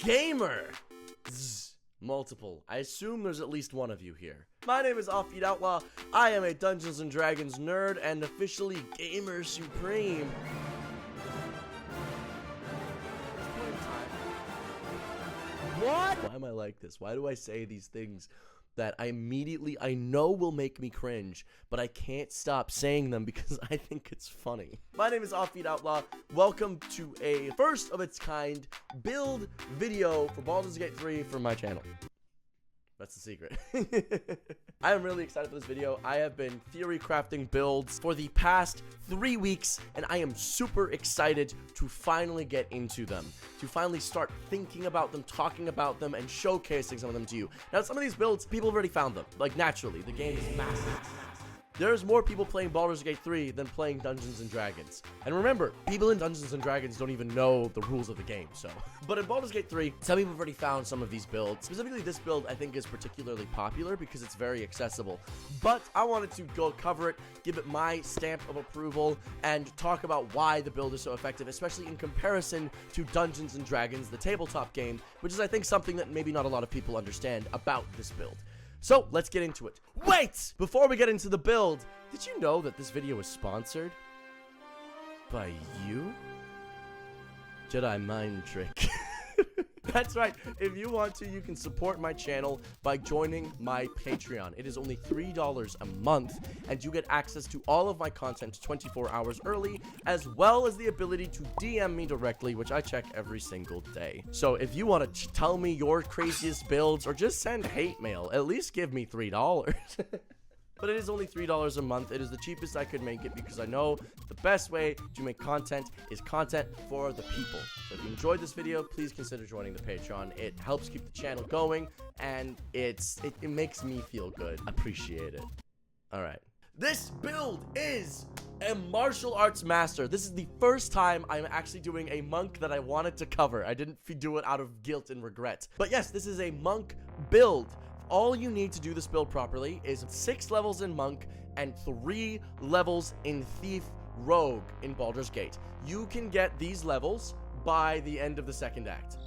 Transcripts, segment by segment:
gamer. Multiple. I assume there's at least one of you here. My name is Offbeat Outlaw. I am a Dungeons & Dragons nerd and officially gamer supreme. What? Why am I like this? Why do I say these things that I know will make me cringe, but I can't stop saying them because I think it's funny? My name is Offbeat Outlaw. Welcome to a first of its kind build video for Baldur's Gate 3 from my channel. That's the secret. I am really excited for this video. I have been theory crafting builds for the past 3 weeks, and I am super excited to finally get into them, to finally start thinking about them, talking about them, and showcasing some of them to you. Now, some of these builds, people have already found them. Like, naturally, the game is massive. There's more people playing Baldur's Gate 3 than playing Dungeons & Dragons. And remember, people in Dungeons & Dragons don't even know the rules of the game, so. But in Baldur's Gate 3, some people have already found some of these builds. Specifically, this build, I think, is particularly popular because it's very accessible. But I wanted to go cover it, give it my stamp of approval, and talk about why the build is so effective, especially in comparison to Dungeons & Dragons, the tabletop game, which is, I think, something that maybe not a lot of people understand about this build. So, let's get into it. Wait! Before we get into the build, did you know that this video is sponsored by you? Jedi mind trick. That's right. If you want to, you can support my channel by joining my Patreon. It is only $3 a month, and you get access to all of my content 24 hours early, as well as the ability to DM me directly, which I check every single day. So if you want to tell me your craziest builds or just send hate mail, at least give me $3. But it is only $3 a month. It is the cheapest I could make it because I know the best way to make content is content for the people. So if you enjoyed this video, please consider joining the Patreon. It helps keep the channel going, and it makes me feel good. Appreciate it. Alright. This build is a martial arts master. This is the first time I'm actually doing a monk that I wanted to cover. I didn't do it out of guilt and regret. But yes, this is a monk build. All you need to do this build properly is 6 levels in Monk and 3 levels in Thief Rogue in Baldur's Gate. You can get these levels by the end of the second act.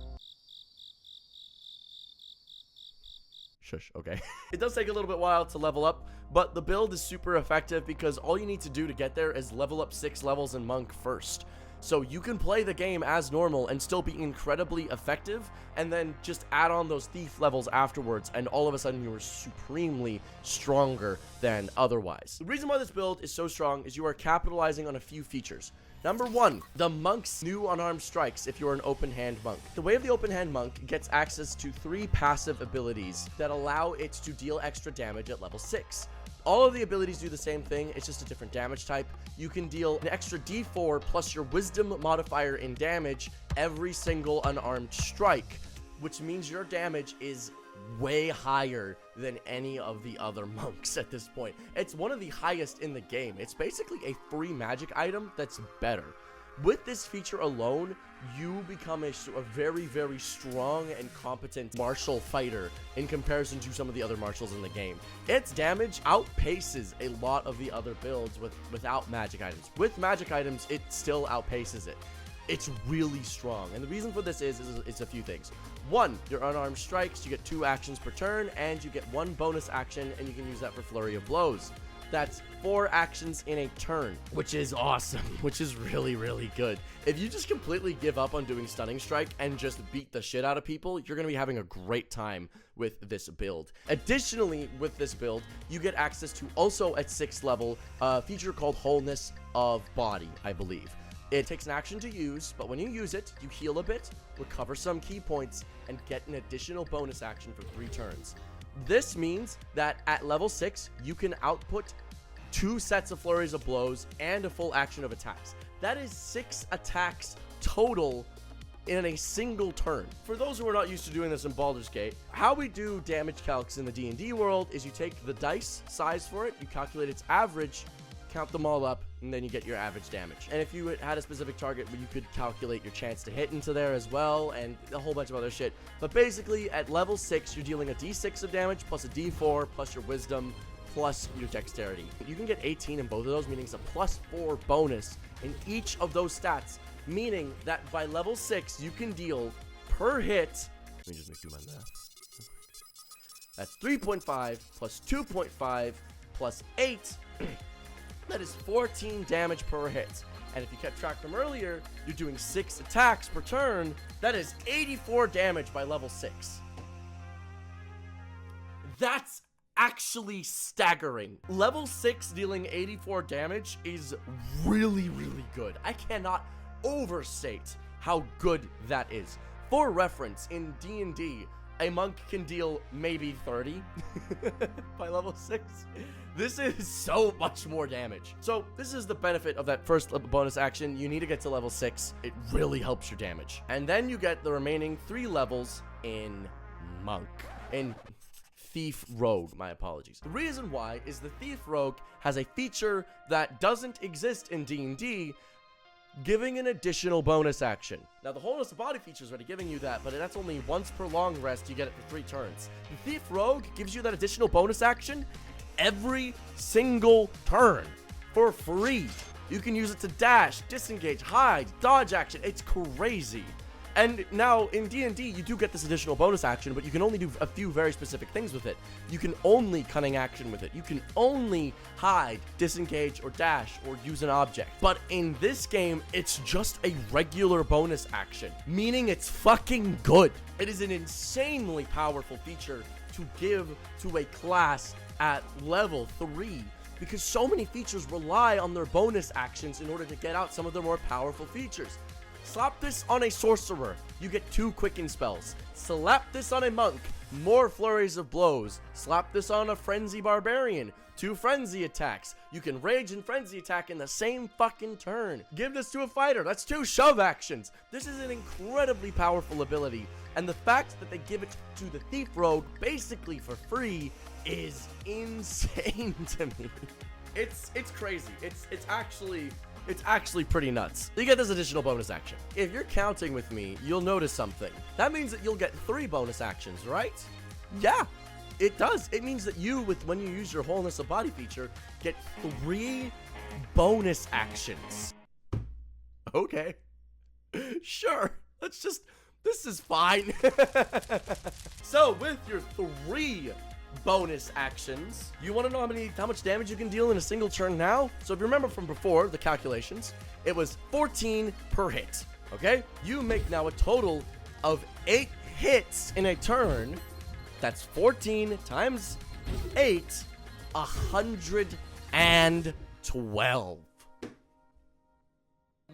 Shush, okay. It does take a little bit while to level up, but the build is super effective because all you need to do to get there is level up 6 levels in Monk first. So you can play the game as normal and still be incredibly effective, and then just add on those thief levels afterwards, and all of a sudden you are supremely stronger than otherwise. The reason why this build is so strong is you are capitalizing on a few features. Number 1, the monk's new unarmed strikes if you're an open hand monk. The way of the open hand monk gets access to 3 passive abilities that allow it to deal extra damage at level 6. All of the abilities do the same thing, it's just a different damage type. You can deal an extra d4 plus your wisdom modifier in damage every single unarmed strike, which means your damage is way higher than any of the other monks at this point. It's one of the highest in the game. It's basically a free magic item that's better. With this feature alone, you become a very, very strong and competent martial fighter in comparison to some of the other martials in the game. Its damage outpaces a lot of the other builds without magic items. With magic items, it still outpaces it. It's really strong, and the reason for this is it's a few things. 1, your unarmed strikes, you get 2 actions per turn, and you get 1 bonus action, and you can use that for Flurry of Blows. That's 4 actions in a turn, which is awesome, which is really, really good. If you just completely give up on doing Stunning Strike and just beat the shit out of people, you're going to be having a great time with this build. Additionally, with this build, you get access to also at 6th level, a feature called Wholeness of Body, I believe. It takes an action to use, but when you use it, you heal a bit, recover some key points, and get an additional bonus action for 3 turns. This means that at level 6, you can output 2 sets of Flurries of Blows and a full action of attacks. That is 6 attacks total in a single turn. For those who are not used to doing this in Baldur's Gate, how we do damage calcs in the D&D world is you take the dice size for it, you calculate its average, count them all up, and then you get your average damage. And if you had a specific target, you could calculate your chance to hit into there as well, and a whole bunch of other shit. But basically, at level 6, you're dealing a d6 of damage, plus a d4, plus your wisdom, plus your dexterity. You can get 18 in both of those, meaning it's a +4 bonus in each of those stats, meaning that by level 6, you can deal per hit. Let me just do my math. That's 3.5 plus 2.5 plus 8. That is 14 damage per hit. And if you kept track from earlier, you're doing 6 attacks per turn. That is 84 damage by level 6. That's actually staggering. Level 6 dealing 84 damage is really, really good. I cannot overstate how good that is. For reference, in D&D, a monk can deal maybe 30 by level 6. This is so much more damage. So this is the benefit of that first bonus action. You need to get to level 6. It really helps your damage. And then you get the remaining 3 levels in monk. In Thief Rogue, my apologies. The reason why is the Thief Rogue has a feature that doesn't exist in D&D, giving an additional bonus action. Now, the Wholeness of Body feature is already giving you that, but that's only once per long rest. You get it for 3 turns. The Thief Rogue gives you that additional bonus action every single turn for free. You can use it to dash, disengage, hide, dodge action. It's crazy. And now, in D&D, you do get this additional bonus action, but you can only do a few very specific things with it. You can only cunning action with it. You can only hide, disengage, or dash, or use an object. But in this game, it's just a regular bonus action, meaning it's fucking good. It is an insanely powerful feature to give to a class at level 3, because so many features rely on their bonus actions in order to get out some of their more powerful features. Slap this on a sorcerer, you get 2 quicken spells. Slap this on a monk, more flurries of blows. Slap this on a frenzy barbarian, 2 frenzy attacks. You can rage and frenzy attack in the same fucking turn. Give this to a fighter, that's 2 shove actions. This is an incredibly powerful ability, and the fact that they give it to the Thief Rogue basically for free is insane to me. It's crazy. It's actually pretty nuts. You get this additional bonus action. If you're counting with me, you'll notice something. That means that you'll get 3 bonus actions, right? Yeah, it does. It means that when you use your Wholeness of Body feature, get 3 bonus actions. Okay. Sure. This is fine. So, with your 3 bonus actions, you want to know how much damage you can deal in a single turn now? So if you remember from before, the calculations, it was 14 per hit, okay? You make now a total of 8 hits in a turn. That's 14 times 8, 112.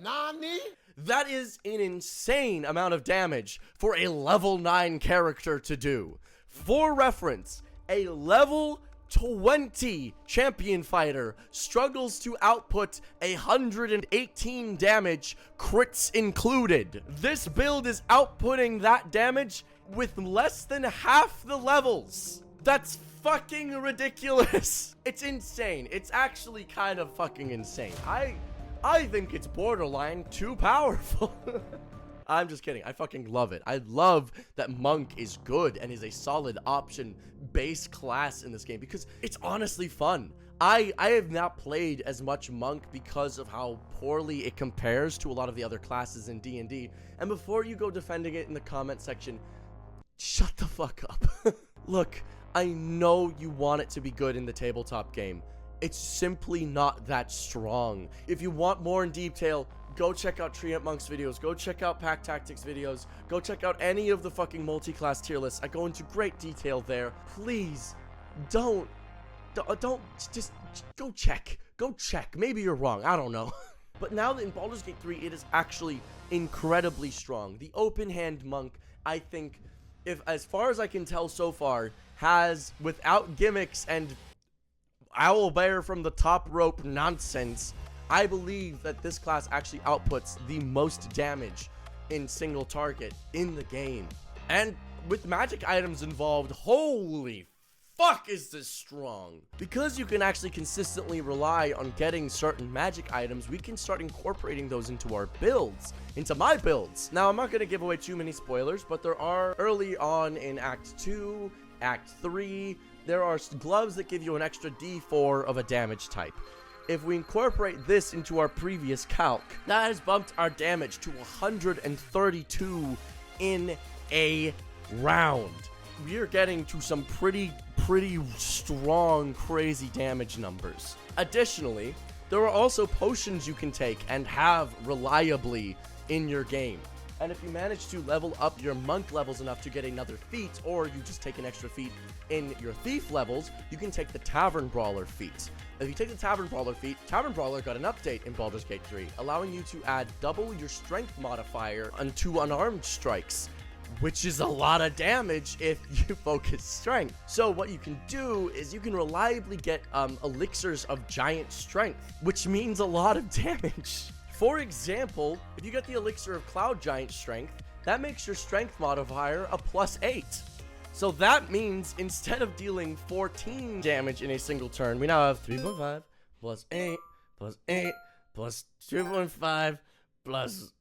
Nani? That is an insane amount of damage for a level 9 character to do. For reference, a level 20 champion fighter struggles to output 118 damage, crits included. This build is outputting that damage with less than half the levels. That's fucking ridiculous. It's insane. It's actually kind of fucking insane. I think it's borderline too powerful. I'm just kidding. I fucking love it. I love that Monk is good and is a solid option base class in this game because it's honestly fun. I have not played as much Monk because of how poorly it compares to a lot of the other classes in D&D. And before you go defending it in the comment section, shut the fuck up. Look, I know you want it to be good in the tabletop game. It's simply not that strong. If you want more in detail, go check out Treant Monk's videos. Go check out Pack Tactics videos. Go check out any of the fucking multi-class tier lists. I go into great detail there. Please, don't just go check. Go check. Maybe you're wrong. I don't know. But now that in Baldur's Gate 3, it is actually incredibly strong. The open hand monk, I think, if as far as I can tell so far, has, without gimmicks and owlbear from the top rope nonsense, I believe that this class actually outputs the most damage in single target in the game. And with magic items involved, holy fuck is this strong. Because you can actually consistently rely on getting certain magic items, we can start incorporating those into our builds, into my builds. Now, I'm not going to give away too many spoilers, but there are early on in Act 2, Act 3, there are gloves that give you an extra D4 of a damage type. If we incorporate this into our previous calc, that has bumped our damage to 132 in a round. We are getting to some pretty strong, crazy damage numbers. Additionally, there are also potions you can take and have reliably in your game. And if you manage to level up your monk levels enough to get another feat, or you just take an extra feat in your thief levels, you can take the Tavern Brawler feat. If you take the Tavern Brawler feat, Tavern Brawler got an update in Baldur's Gate 3, allowing you to add double your strength modifier onto unarmed strikes, which is a lot of damage if you focus strength. So what you can do is you can reliably get elixirs of giant strength, which means a lot of damage. For example, if you get the elixir of cloud giant strength, that makes your strength modifier a +8. So that means instead of dealing 14 damage in a single turn, we now have 3.5 plus 8 plus 8 plus 2.5 plus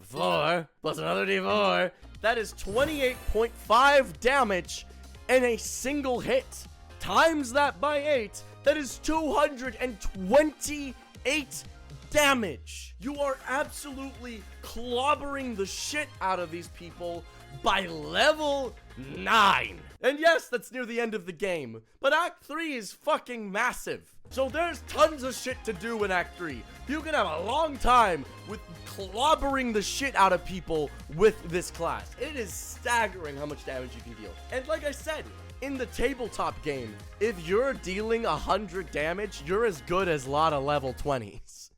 4 plus another d4. That is 28.5 damage in a single hit. Times that by 8, that is 228 damage. You are absolutely clobbering the shit out of these people by level 9. And yes, that's near the end of the game, but Act 3 is fucking massive. So there's tons of shit to do in Act 3. You can have a long time with clobbering the shit out of people with this class. It is staggering how much damage you can deal. And like I said, in the tabletop game, if you're dealing 100 damage, you're as good as a lot of level 20s.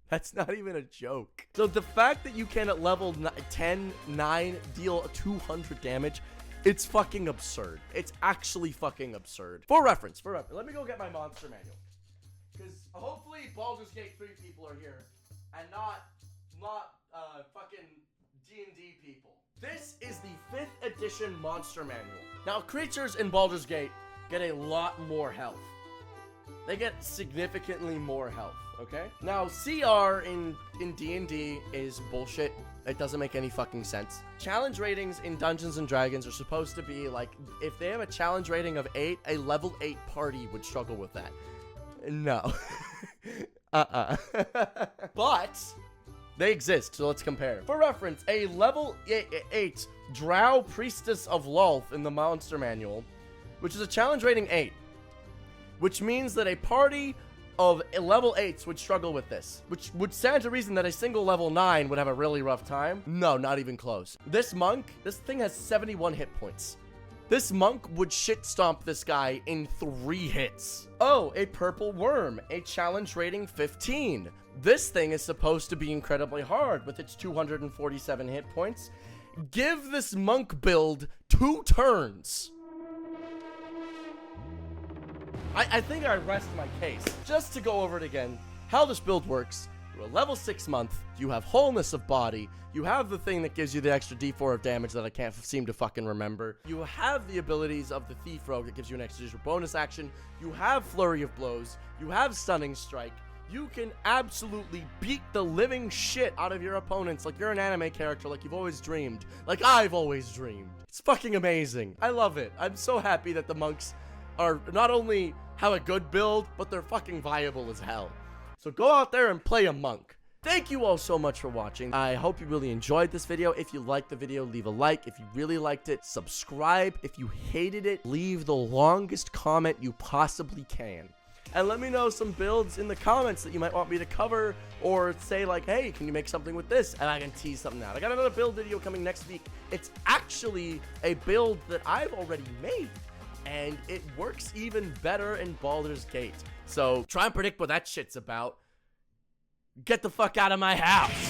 That's not even a joke. So the fact that you can at level 10, 9 deal 200 damage, it's fucking absurd. It's actually fucking absurd. For reference, let me go get my monster manual. Because hopefully Baldur's Gate 3 people are here and not fucking D&D people. This is the 5th edition monster manual. Now, creatures in Baldur's Gate get a lot more health. They get significantly more health, okay? Now, CR in D&D is bullshit. It doesn't make any fucking sense. Challenge ratings in Dungeons & Dragons are supposed to be like, if they have a challenge rating of 8, a level 8 party would struggle with that. No. But they exist, so let's compare. For reference, a level 8 Drow Priestess of Lolth in the Monster Manual, which is a challenge rating 8, which means that a party of level 8s would struggle with this, which would stand to reason that a single level 9 would have a really rough time. No, not even close. This monk, this thing has 71 hit points. This monk would shit stomp this guy in 3 hits. Oh, a purple worm, a challenge rating 15. This thing is supposed to be incredibly hard with its 247 hit points. Give this monk build 2 turns. I think I rest my case. Just to go over it again, how this build works. You're a level 6 month, you have wholeness of body, you have the thing that gives you the extra d4 of damage that I can't seem to fucking remember, you have the abilities of the Thief Rogue that gives you an extra bonus action, you have Flurry of Blows, you have Stunning Strike, you can absolutely beat the living shit out of your opponents like you're an anime character, like you've always dreamed, like I've always dreamed. It's fucking amazing. I love it. I'm so happy that the monks are not only have a good build, but they're fucking viable as hell. So go out there and play a monk. Thank you all so much for watching. I hope you really enjoyed this video. If you liked the video, leave a like. If you really liked it, subscribe. If you hated it, leave the longest comment you possibly can. And let me know some builds in the comments that you might want me to cover, or say like, hey, can you make something with this? And I can tease something out. I got another build video coming next week. It's actually a build that I've already made, and it works even better in Baldur's Gate. So try and predict what that shit's about. Get the fuck out of my house.